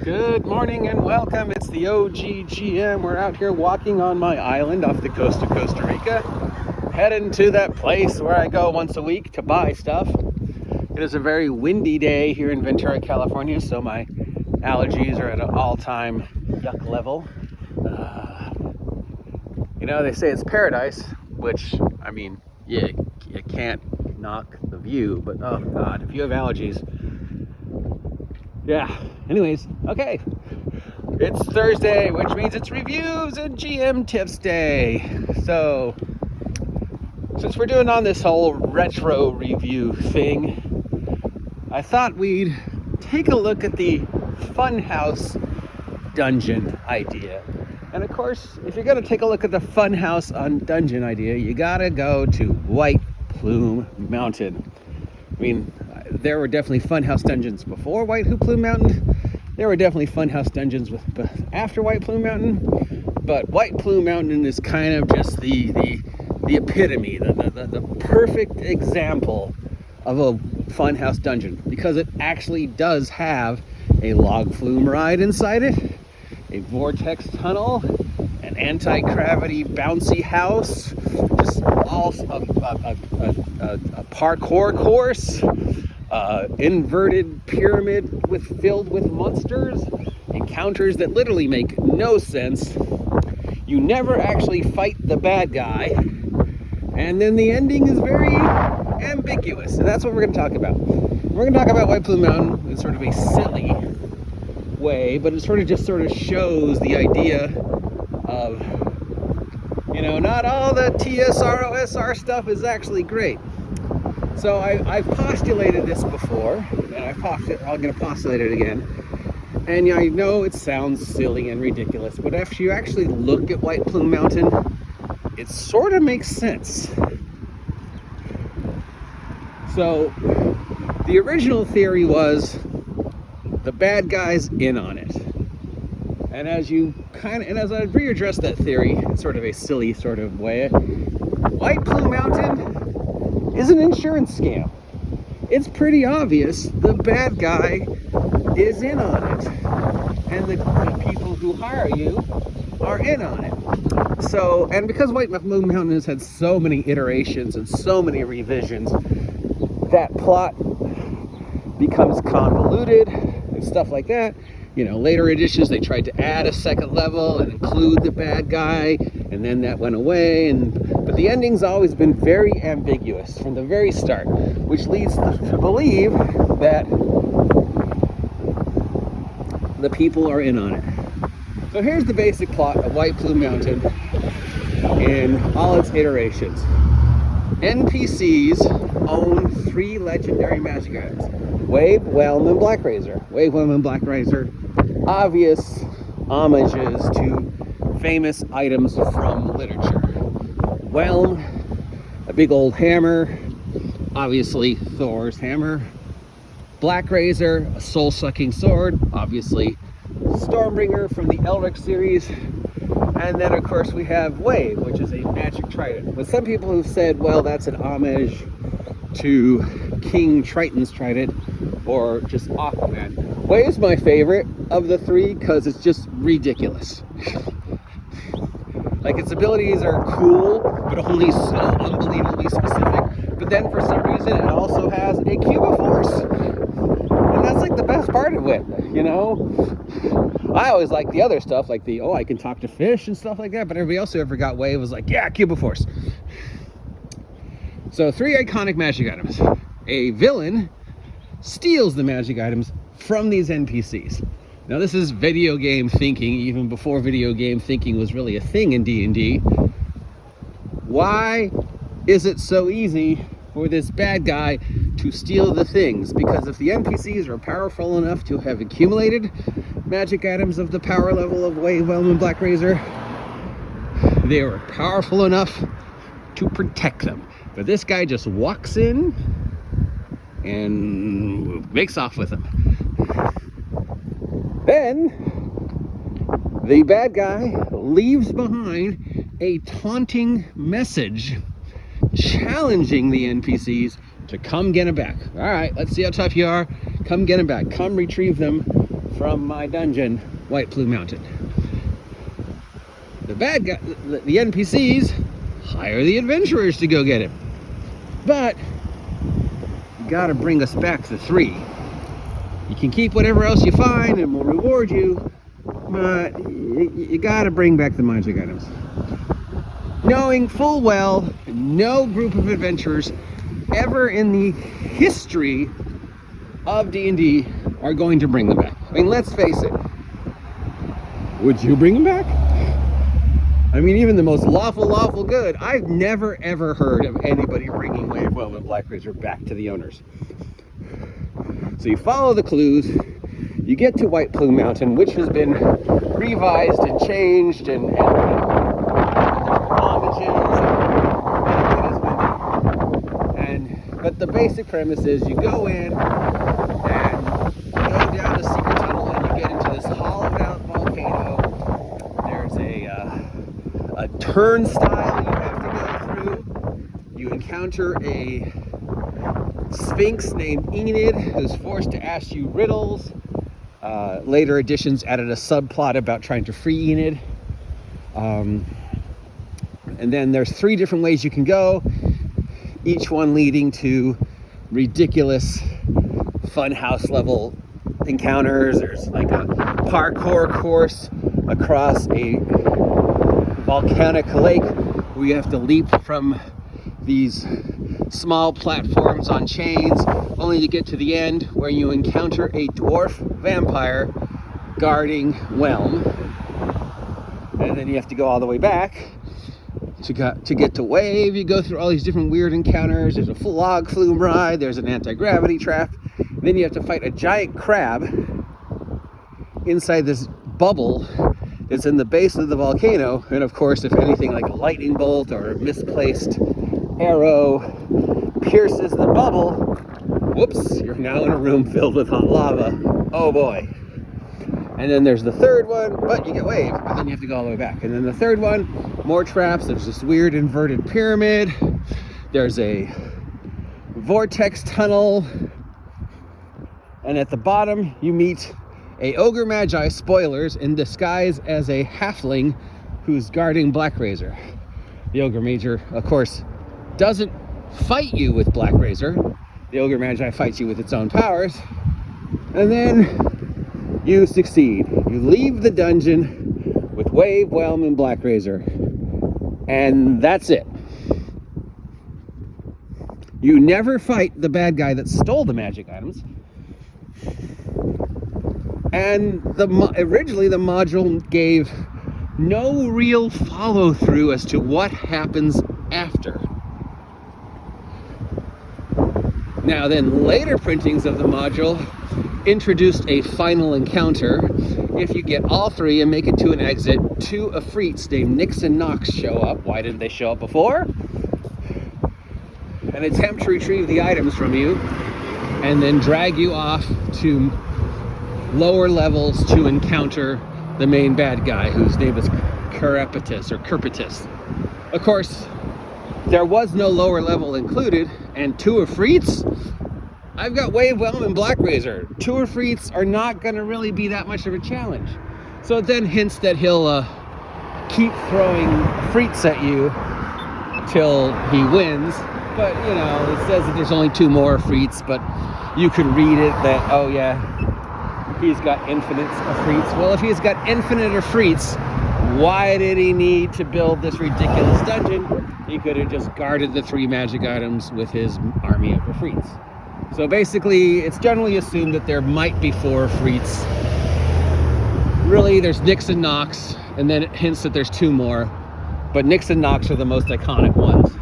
Good morning and welcome. It's the OGGM. We're out here walking on my island off the coast of Costa Rica, heading to that place where I go once a week to buy stuff. It is a very windy day here in Ventura, California, so my allergies are at an all-time yuck level. They say it's paradise, which, I mean, you can't knock the view, but oh God, if you have allergies, yeah. Anyways, okay. It's Thursday, which means it's reviews and GM tips day. So, since we're doing on this whole retro review thing, I thought we'd take a look at the Funhouse dungeon idea. And of course, if you're going to take a look at the Funhouse dungeon idea, you gotta go to White Plume Mountain. I mean, there were definitely Funhouse dungeons before White Plume Mountain. There were definitely Funhouse dungeons after White Plume Mountain. But White Plume Mountain is kind of just the epitome, the perfect example of a Funhouse dungeon, because it actually does have a log flume ride inside it, a vortex tunnel, an anti-gravity bouncy house, just all a parkour course, inverted pyramid filled with monsters, encounters that literally make no sense. You never actually fight the bad guy, and then the ending is very ambiguous, and that's what we're going to talk about. We're going to talk about White Plume Mountain in sort of a silly way, but it sort of shows the idea of, not all the TSR/OSR stuff is actually great. So I've postulated this before, and I'm going to postulate it again. And I know it sounds silly and ridiculous, but if you actually look at White Plume Mountain, it sort of makes sense. So the original theory was the bad guy's in on it. And as I readdress that theory in sort of a silly sort of way, White Plume Mountain is an insurance scam. It's pretty obvious the bad guy is in on it, and the people who hire you are in on it. So, and because White Plume Mountain has had so many iterations and so many revisions, that plot becomes convoluted and stuff like that. Later editions, they tried to add a second level and include the bad guy, and then that went away. But the ending's always been very ambiguous from the very start, which leads to believe that the people are in on it. So here's the basic plot of White Plume Mountain in all its iterations. NPCs own 3 legendary magic items: Wave, Whelm, and Black Razor. Wave, Whelm, and Black Razor, obvious homages to famous items from literature. Whelm, a big old hammer, obviously Thor's hammer. Black Razor, a soul-sucking sword, obviously Stormbringer from the Elric series. And then, of course, we have Wave, which is a magic trident. But some people have said, well, that's an homage to King Triton's trident, or just Aquaman. Wave's my favorite of the 3 because it's just ridiculous. Like, its abilities are cool, but only so unbelievably specific. But then, for some reason, it also has a cube of force. And that's like the best part of it, I always like the other stuff, like I can talk to fish and stuff like that, but everybody else who ever got Wave was like, yeah, cube of force. So 3 iconic magic items. A villain steals the magic items from these NPCs. Now, this is video game thinking, even before video game thinking was really a thing in D&D. Why is it so easy for this bad guy to steal the things? Because if the NPCs are powerful enough to have accumulated magic items of the power level of Wave, Whelm, and Black Razor, they were powerful enough to protect them. But this guy just walks in and makes off with them. Then the bad guy leaves behind a taunting message challenging the NPCs to come get him back. All right, let's see how tough you are. Come get him back. Come retrieve them from my dungeon, White Plume Mountain. The bad guy, the NPCs, hire the adventurers to go get him. But you gotta bring us back the 3. You can keep whatever else you find and we'll reward you, but you gotta bring back the magic items. Knowing full well no group of adventurers ever in the history of D&D are going to bring them back. I mean, let's face it. Would you bring them back? I mean, even the most lawful good, I've never ever heard of anybody bringing Wave Whelm and Black Razor back to the owners. So you follow the clues, you get to White Plume Mountain, which has been revised and changed and but the basic premise is you go in and you go down a secret tunnel and you get into this hollowed out volcano. There's a turnstile you have to go through. You encounter a sphinx named Enid who's forced to ask you riddles. Later editions added a subplot about trying to free Enid. And then there's 3 different ways you can go, each one leading to ridiculous funhouse level encounters. There's like a parkour course across a volcanic lake where you have to leap from these small platforms on chains, only to get to the end where you encounter a dwarf vampire guarding Whelm. And then you have to go all the way back to get to Wave. You go through all these different weird encounters. There's a log flume ride, there's an anti-gravity trap. Then you have to fight a giant crab inside this bubble that's in the base of the volcano. And of course, if anything like a lightning bolt or a misplaced arrow pierces the bubble, whoops, you're now in a room filled with hot lava. Oh boy. And then there's the 3rd one, but you get Wave, but then you have to go all the way back. And then the 3rd one, more traps. There's this weird inverted pyramid. There's a vortex tunnel. And at the bottom, you meet a Ogre Magi, spoilers, in disguise as a halfling who's guarding Black Razor. The Ogre Magi, of course, doesn't fight you with Black Razor. The Ogre Magi fights you with its own powers. And then you succeed. You leave the dungeon with Wave, Whelm, and Black Razor. And that's it. You never fight the bad guy that stole the magic items. And originally the module gave no real follow-through as to what happens after. Now then, later printings of the module introduced a final encounter. If you get all 3 and make it to an exit, 2 Afrits named Nix and Nox show up. Why didn't they show up before? And attempt to retrieve the items from you, and then drag you off to lower levels to encounter the main bad guy, whose name is Carapatus or Kerpitus. Of course, there was no lower level included, and 2 Afrits? I've got Wave, Whelm, and Black Razor. 2 Afrits are not going to really be that much of a challenge. So it then hints that he'll keep throwing Afrits at you till he wins. But, you know, it says that there's only 2 more Afrits, but you could read it that, oh yeah, he's got infinite Afrits. Well, if he's got infinite Afrits, why did he need to build this ridiculous dungeon? He could have just guarded the 3 magic items with his army of Afrits. So basically, it's generally assumed that there might be 4 Afrits. Really, there's Nix and Nox, and then it hints that there's 2 more. But Nix and Nox are the most iconic ones.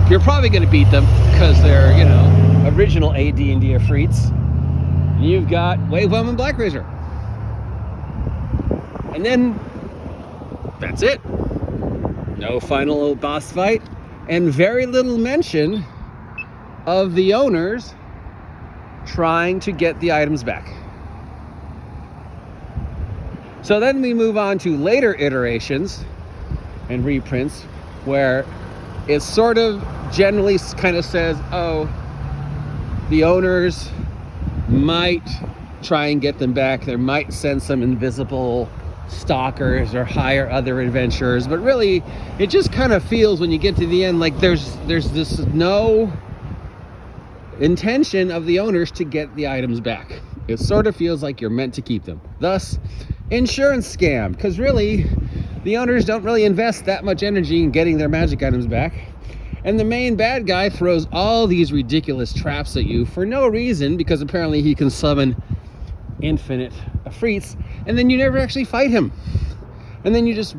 You're probably going to beat them because they're, you know, original AD&D Afrits. You've got Wave, Whelm, and Black Razor. And then that's it. No final boss fight, and very little mention of the owners trying to get the items back. So then we move on to later iterations and reprints where it sort of generally kind of says, oh, the owners might try and get them back. There might send some invisible stalkers or hire other adventurers, but really it just kind of feels when you get to the end like there's this no intention of the owners to get the items back. It sort of feels like you're meant to keep them. Thus, insurance scam, because really the owners don't really invest that much energy in getting their magic items back, and the main bad guy throws all these ridiculous traps at you for no reason, because apparently he can summon infinite Afrits, and then you never actually fight him, and then you just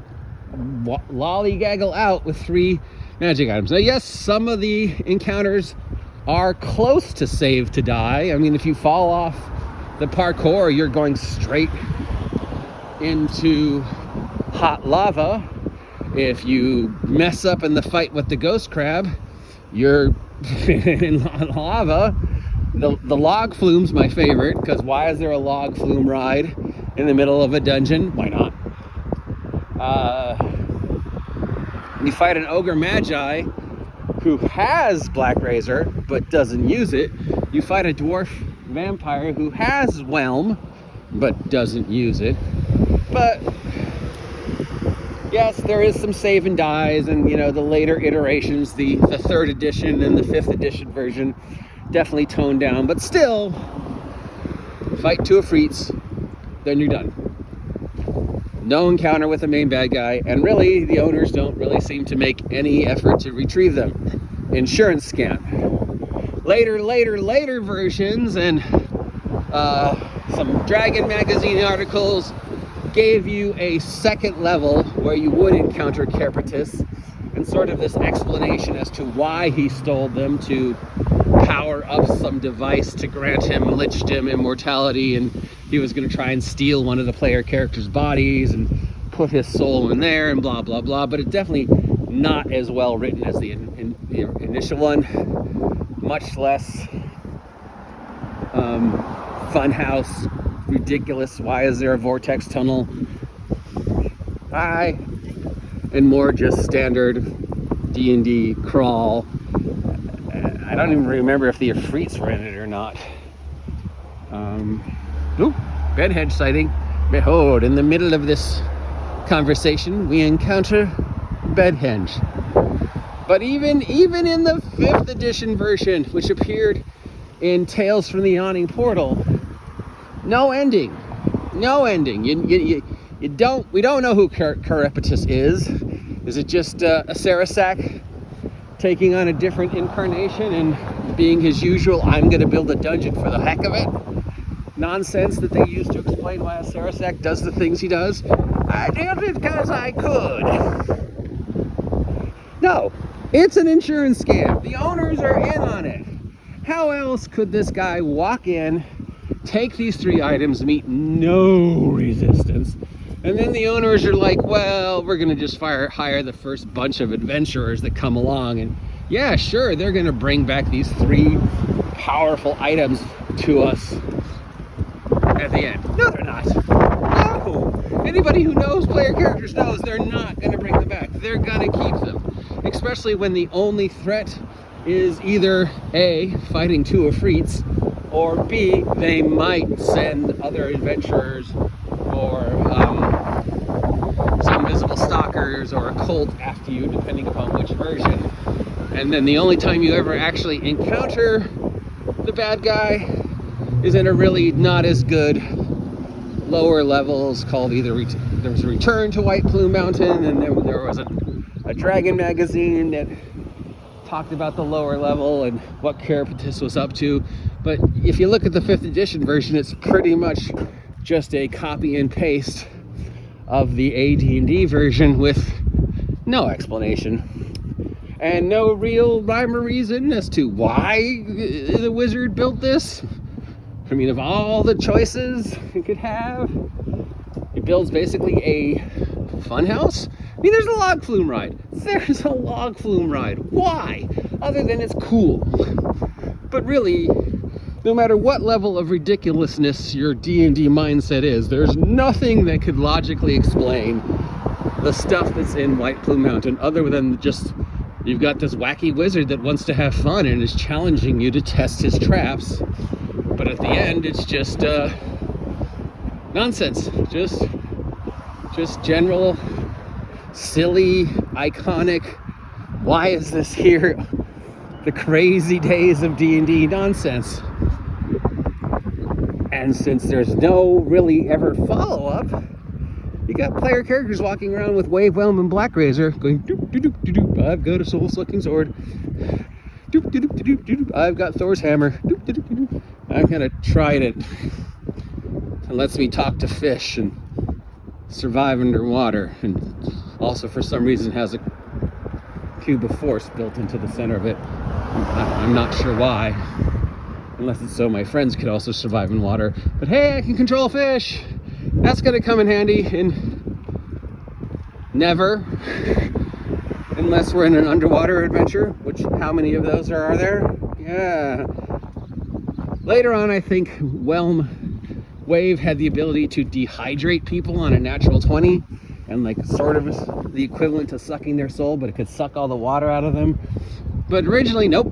lollygaggle out with 3 magic items. Now yes, some of the encounters are close to save to die. I mean, if you fall off the parkour, you're going straight into hot lava. If you mess up in the fight with the ghost crab, you're in lava. The log flume's my favorite, because why is there a log flume ride in the middle of a dungeon? Why not? You fight an ogre magi who has Black Razor but doesn't use it. You fight a dwarf vampire who has Whelm but doesn't use it. But yes, there is some save and dies, and you know, the later iterations, the 3rd edition and the 5th edition version, definitely toned down, but still, fight 2 Afrits, then you're done. No encounter with the main bad guy, and really the owners don't really seem to make any effort to retrieve them. Insurance scam. Later versions and some Dragon magazine articles gave you a 2nd level where you would encounter Carapatus, and sort of this explanation as to why he stole them, to power up some device to grant him lichdom immortality, and he was going to try and steal one of the player characters' bodies and put his soul in there and blah blah blah. But it's definitely not as well written as the initial one. Much less funhouse, ridiculous, why is there a vortex tunnel, and more just standard D&D crawl. I don't even remember if the Afrits were in it or not. Ooh, bedhead sighting. Behold, in the middle of this conversation, we encounter bedhenge. But even in the 5th edition version, which appeared in Tales from the Yawning Portal, no ending. No ending. We don't know who Carapatus is. Is it just a Sarasac taking on a different incarnation and being his usual, I'm going to build a dungeon for the heck of it nonsense that they use to explain why a Sarasac does the things he does? I did it because I could. No, it's an insurance scam. The owners are in on it. How else could this guy walk in, take these 3 items, meet no resistance, and then the owners are like, well, we're going to just hire the first bunch of adventurers that come along, and yeah, sure, they're going to bring back these 3 powerful items to us at the end. No, they're not. No! Anybody who knows player characters knows they're not going to bring them back. They're going to keep them. Especially when the only threat is either A, fighting 2 Afrits, or B, they might send other adventurers or some invisible stalkers or a cult after you, depending upon which version. And then the only time you ever actually encounter the bad guy is in a really not as good lower levels called either there was a Return to White Plume Mountain, and there was a Dragon magazine that talked about the lower level and what Carapatus was up to. But if you look at the 5th edition version, it's pretty much just a copy and paste of the AD&D version with no explanation and no real rhyme or reason as to why the wizard built this. I mean, of all the choices you could have, he builds basically a funhouse. I mean, there's a log flume ride. There's a log flume ride. Why? Other than it's cool. But really, no matter what level of ridiculousness your D&D mindset is, there's nothing that could logically explain the stuff that's in White Plume Mountain other than just you've got this wacky wizard that wants to have fun and is challenging you to test his traps. But at the end, it's just nonsense. Just general, silly, iconic, why is this here? The crazy days of D&D nonsense. And since there's no really ever follow-up, you got player characters walking around with Wave Whelm and Black Razor going doop doop doop doop. I've got a soul-sucking sword. Doop doop doop doop doop. I've got Thor's hammer. Doop doop doop doop. I've kind of tried it. It lets me talk to fish and survive underwater, and also for some reason has a cube of force built into the center of it. I'm not sure why, unless it's so my friends could also survive in water. But hey, I can control fish. That's gonna come in handy in never, unless we're in an underwater adventure, which how many of those are there? Yeah. Later on, I think Wave had the ability to dehydrate people on a natural 20, and like sort of the equivalent to sucking their soul, but it could suck all the water out of them. But originally, nope.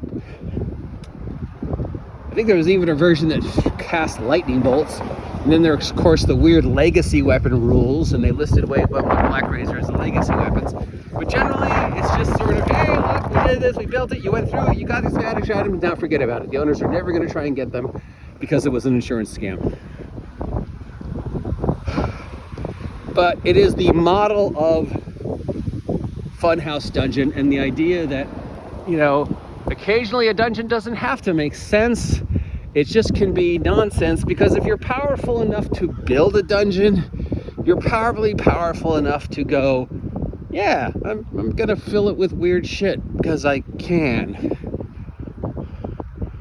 I think there was even a version that cast lightning bolts. And then there's, of course, the weird legacy weapon rules, and they listed Wave Whelm and Black Razor as the legacy weapons. But generally, it's just sort of, hey, look, we did this, we built it, you went through it, you got these vantage items, now forget about it. The owners are never going to try and get them because it was an insurance scam. But it is the model of Funhouse Dungeon, and the idea that, you know, occasionally a dungeon doesn't have to make sense. It just can be nonsense, because if you're powerful enough to build a dungeon, you're probably powerful enough to go, yeah, I'm gonna fill it with weird shit because I can.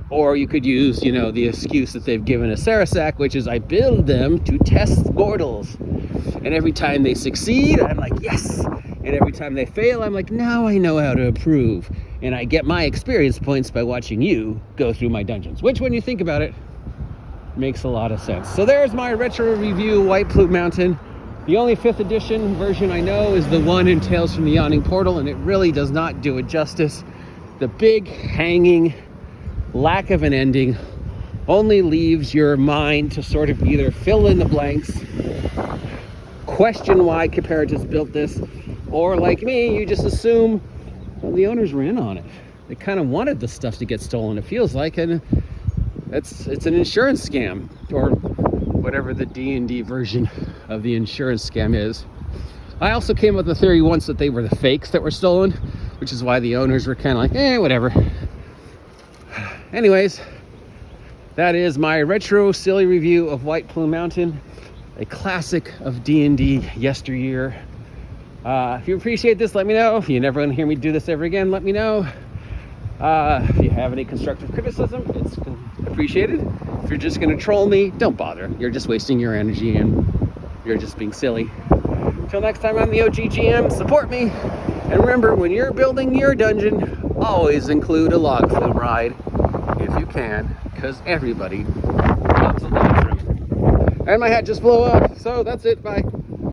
Or you could use, you know, the excuse that they've given a Sarasac, which is I build them to test mortals. And every time they succeed, I'm like, yes. And every time they fail, I'm like, now I know how to improve. And I get my experience points by watching you go through my dungeons, which, when you think about it, makes a lot of sense. So there's my retro review, White Plume Mountain. The only 5th edition version I know is the one in Tales from the Yawning Portal, and it really does not do it justice. The big, hanging lack of an ending only leaves your mind to sort of either fill in the blanks, question why Caparitus built this, or like me, you just assume, well, the owners were in on it. They kind of wanted the stuff to get stolen, it feels like, and it's an insurance scam, or whatever the D&D version of the insurance scam is. I also came up with the theory once that they were the fakes that were stolen, which is why the owners were kind of like, whatever. Anyways, that is my retro silly review of White Plume Mountain, a classic of D&D yesteryear. If you appreciate this, let me know. If you never want to hear me do this ever again, let me know. If you have any constructive criticism, it's appreciated. If you're just going to troll me, don't bother. You're just wasting your energy and you're just being silly. Until next time, I'm the OGGM. Support me. And remember, when you're building your dungeon, always include a log flume ride if you can, because everybody loves a log flume. And my hat just blew up. So that's it. Bye.